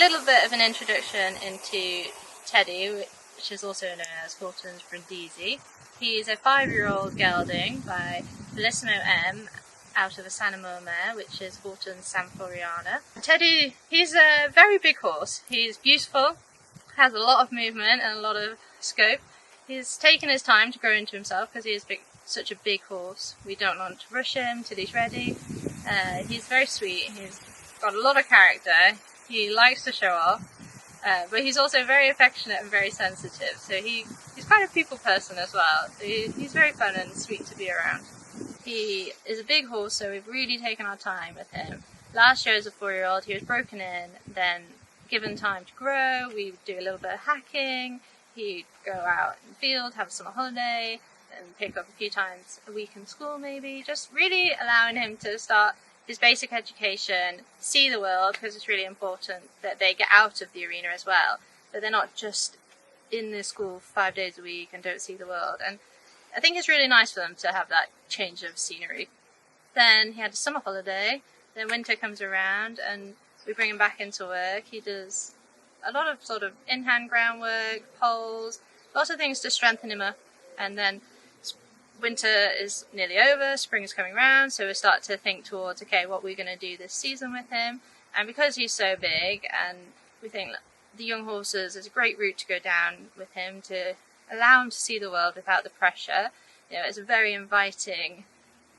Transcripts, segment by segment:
little bit of an introduction into Teddy, which is also known as Hawtins Brindisi. He's a 5-year-old gelding by LeMieux out of a San mare, which is Hawtins San Floriana. Teddy, he's a very big horse. He's beautiful, has a lot of movement and a lot of scope. He's taken his time to grow into himself because he is such a big horse. We don't want to rush him till he's ready. He's very sweet. He's got a lot of character. He likes to show off, but he's also very affectionate and very sensitive. So he's quite a people person as well. So he's very fun and sweet to be around. He is a big horse, so we've really taken our time with him. Last year as a 4-year-old, he was broken in, then given time to grow. We would do a little bit of hacking. He'd go out in the field, have a summer holiday, and pick up a few times a week in school maybe. Just really allowing him to start his basic education, see the world, because it's really important that they get out of the arena as well, that they're not just in the school 5 days a week and don't see the world. And I think it's really nice for them to have that change of scenery. Then he had a summer holiday, then winter comes around and we bring him back into work. He does a lot of sort of in-hand groundwork, poles, lots of things to strengthen him up. And then winter is nearly over, spring's coming around, so we start to think towards, okay, what we're going to do this season with him. And because he's so big, and we think the young horses is a great route to go down with him to allow him to see the world without the pressure. You know, it's a very inviting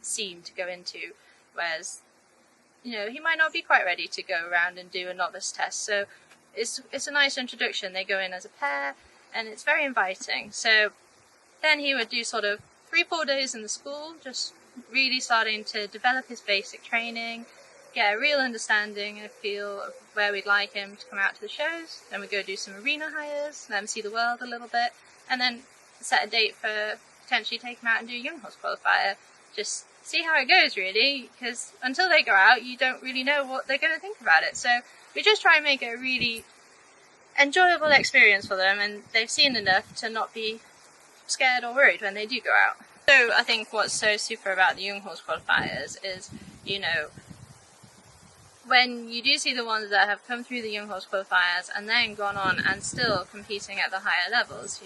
scene to go into, whereas, you know, he might not be quite ready to go around and do a novice test. So it's a nice introduction. They go in as a pair, and it's very inviting. So then he would do sort of 3-4 days in the school, just really starting to develop his basic training, get a real understanding and a feel of where we'd like him to come out to the shows. Then we go do some arena hires, let him see the world a little bit, and then set a date for potentially take him out and do a young horse qualifier. Just see how it goes, really, because until they go out, you don't really know what they're going to think about it. So we just try and make it a really enjoyable experience for them, and they've seen enough to not be scared or worried when they do go out. So I think what's so super about the young horse qualifiers is, you know, when you do see the ones that have come through the young horse qualifiers and then gone on and still competing at the higher levels,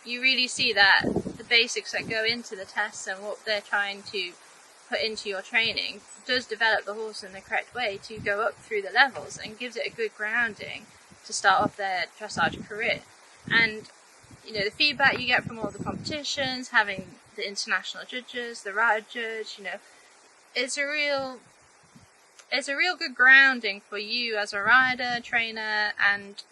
you really see that the basics that go into the tests and what they're trying to put into your training does develop the horse in the correct way to go up through the levels and gives it a good grounding to start off their dressage career. And, you know, the feedback you get from all the competitions, having the international judges, the rider judge, you know, it's a real good grounding for you as a rider, trainer and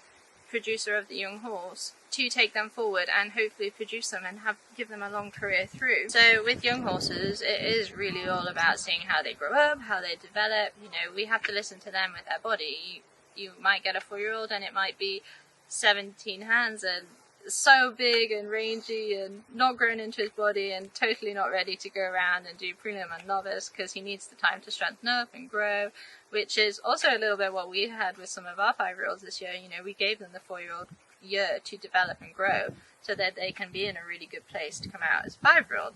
producer of the young horse to take them forward and hopefully produce them and give them a long career through. So with young horses, it is really all about seeing how they grow up, how they develop. You know, we have to listen to them with their body. You might get a 4-year-old and it might be 17 hands and so big and rangy and not grown into his body and totally not ready to go around and do prelim and novice because he needs the time to strengthen up and grow, which is also a little bit what we had with some of our 5-year-olds this year. You know, we gave them the 4-year-old year to develop and grow so that they can be in a really good place to come out as a 5-year-old.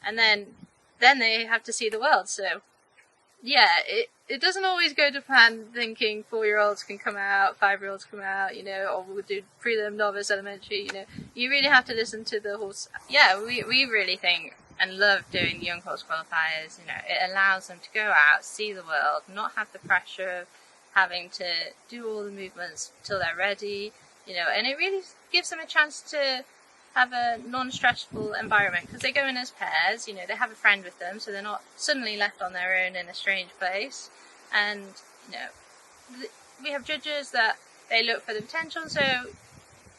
And then they have to see the world. So yeah, it doesn't always go to plan thinking 4-year-olds can come out, 5-year-olds come out, you know, or we'll do prelim, novice, elementary, you know. You really have to listen to the horse. Yeah, we really think and love doing the young horse qualifiers. You know, it allows them to go out, see the world, not have the pressure of having to do all the movements till they're ready, you know, and it really gives them a chance to have a non-stressful environment because they go in as pairs, you know, they have a friend with them, so they're not suddenly left on their own in a strange place. And, you know, we have judges that they look for the potential, so,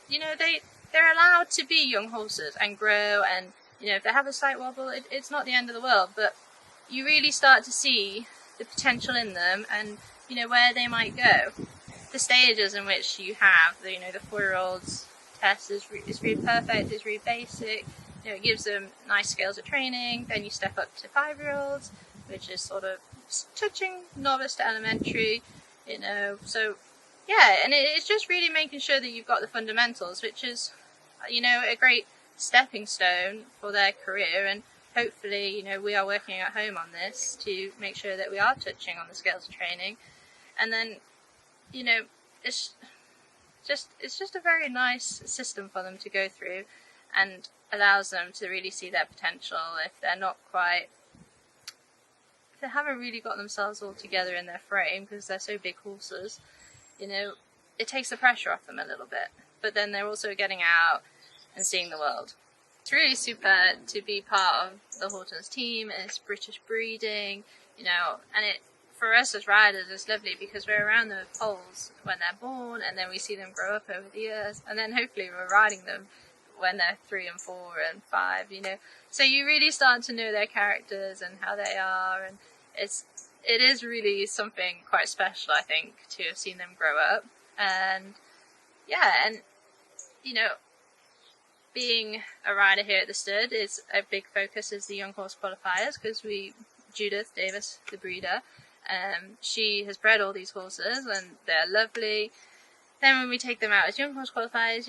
you know, they're allowed to be young horses and grow, and, you know, if they have a slight wobble, it's not the end of the world, but you really start to see the potential in them and, you know, where they might go. The stages in which you have, you know, the 4-year-olds test is really perfect, is really basic, you know, it gives them nice scales of training. Then you step up to 5-year-olds, which is sort of touching novice to elementary, you know, so yeah, and it's just really making sure that you've got the fundamentals, which is, you know, a great stepping stone for their career. And hopefully, you know, we are working at home on this to make sure that we are touching on the scales of training. And then, you know, it's just a very nice system for them to go through, and allows them to really see their potential if they haven't really got themselves all together in their frame because they're so big horses. It takes the pressure off them a little bit, but then they're also getting out and seeing the world. It's really super to be part of the Hawtins team. It's British breeding, and for us as riders, it's lovely because we're around the foals when they're born, and then we see them grow up over the years, and then hopefully we're riding them when they're 3 and 4 and 5, So you really start to know their characters and how they are, and it is really something quite special, I think, to have seen them grow up. And being a rider here at the stud is a big focus is the Young Horse Qualifiers, because Judith Davis, the breeder, she has bred all these horses and they're lovely. Then when we take them out as Young Horse Qualifiers,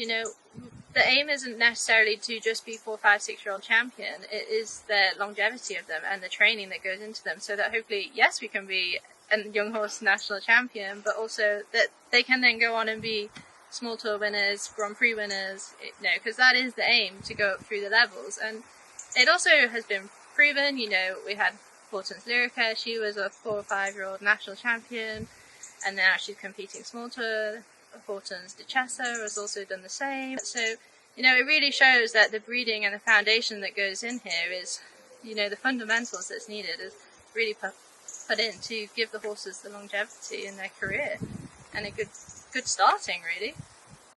the aim isn't necessarily to just be 4, 5, 6-year-old champion. It is the longevity of them and the training that goes into them, so that hopefully, yes, we can be a Young Horse National Champion, but also that they can then go on and be Small Tour winners, Grand Prix winners, because that is the aim, to go up through the levels. And it also has been proven, we had Hawtins Lyrica, she was a 4 or 5-year-old national champion, and now she's competing Small Tour. Hawtins Duchessa has also done the same. So, it really shows that the breeding and the foundation that goes in here is, the fundamentals that's needed is really put in to give the horses the longevity in their career and a good starting, really.